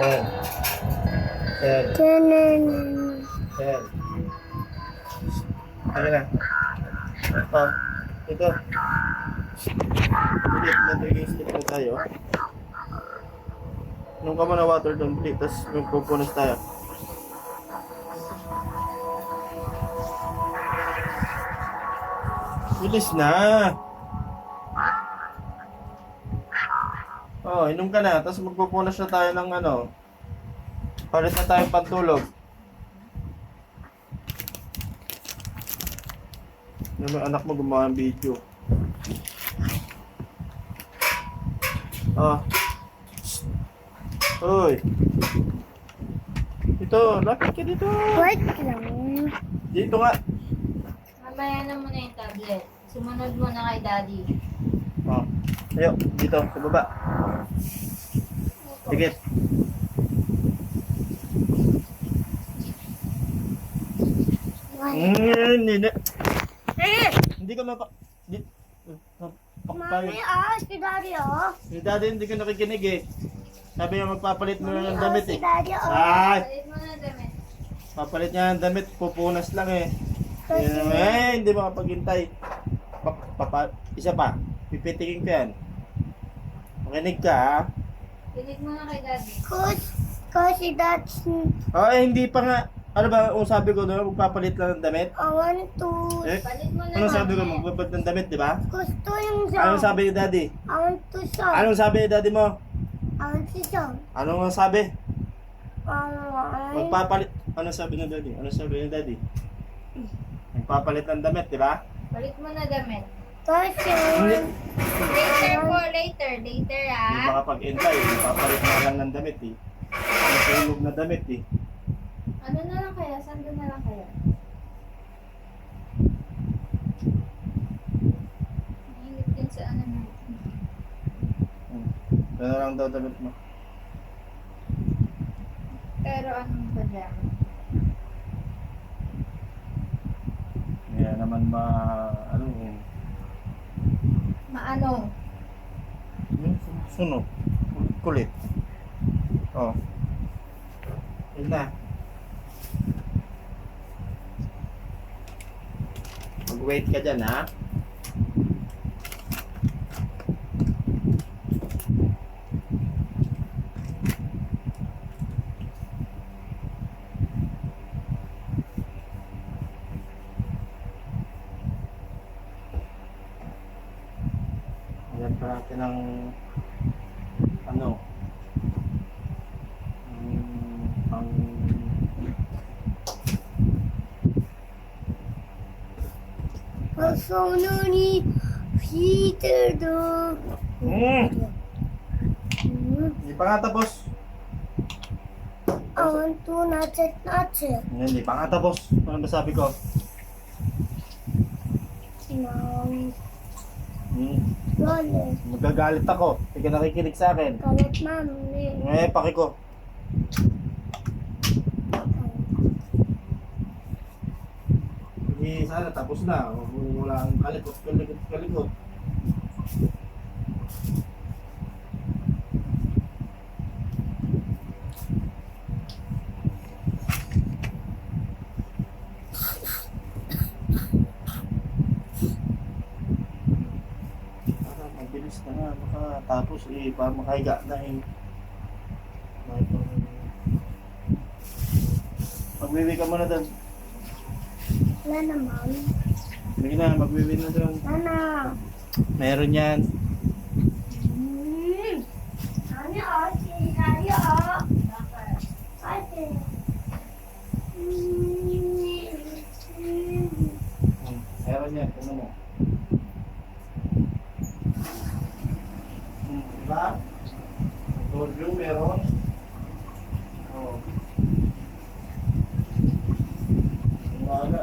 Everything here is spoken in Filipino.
Ten. Ten. Ten. Ten. Ano na? Oh, ito. Ulit na trigger step na tayo. Nung ka muna water doon, please. Tapos magpupunas tayo. Bilis na! Oh, inom ka na. Tapos magpupunas na tayo ng ano. Palit na tayong pantulog. Yung anak mo gumawa ng video. Oh. Hoy. Ito, lapit ka dito. Wait lang. Dito nga. Mamaya na muna yung tablet. Sumunod mo na kay daddy. Oh. Ayo, dito, sa baba. Sige. Hindi. Hindi ka mapa... Mami, si Daddy, Si daddy hindi ko nakikinig eh. Sabi niya magpapalit mo na ng damit si eh. Daddy, Ay! Palit mo na damit. Papalit niya ng damit, pupunas lang eh. Hindi makapaghintay. Isa pa, pipitikin ko yan. Makinig ka ha. Pilit mo na kay daddy. Kasi that's... Hindi pa nga. Ano ba ang sabi ko doon? Magpapalit lang ng damit? I want to... Eh? Palit mo na. Anong sabi ko? mamaya. Magpapalit ng damit, di ba? Gusto yung Anong song. sabi ni daddy? I want to song. Anong sabi ni daddy mo? I want to song. Anong sabi? I... Magpapalit. Anong sabi ni daddy? Anong sabi ni daddy? Magpapalit ng damit, di ba? Palit mo na damit. Kasi... Hindi. Later po, later. Later Hindi ah. makapag-entry. Magpapalit na lang ng damit eh. Ang tulog na damit eh. Ano na lang kaya? Sando na lang kaya? Mainit din sa ano natin. Ano lang daw damit mo? Pero anong pajama? Kaya naman ano Maano? sunog. Kulit. Oh. Yun na. Mag-wait ka dyan ha. Ayan pa natin ang ano ang Pasono ni Peter do. Hindi pa nga tapos. I want to nache. Hindi pa nga tapos. Ano ba sabi ko? Mami. Lole. Magagalit ako. Hindi ka nakikinig sa akin. Kalit mami. Paki ko. Hindi sana tapos na. Wala ang kalikot. Mabilis na nga. Makatapos para makahiga na eh. Magwiwi ka muna doon. Wala na mami. Sige na, magwiwi na doon. Nana. Meron yan. Nani si Daddy Ate. Meron yan, ano mo? Diba? Torjo, meron. Oh. Wala.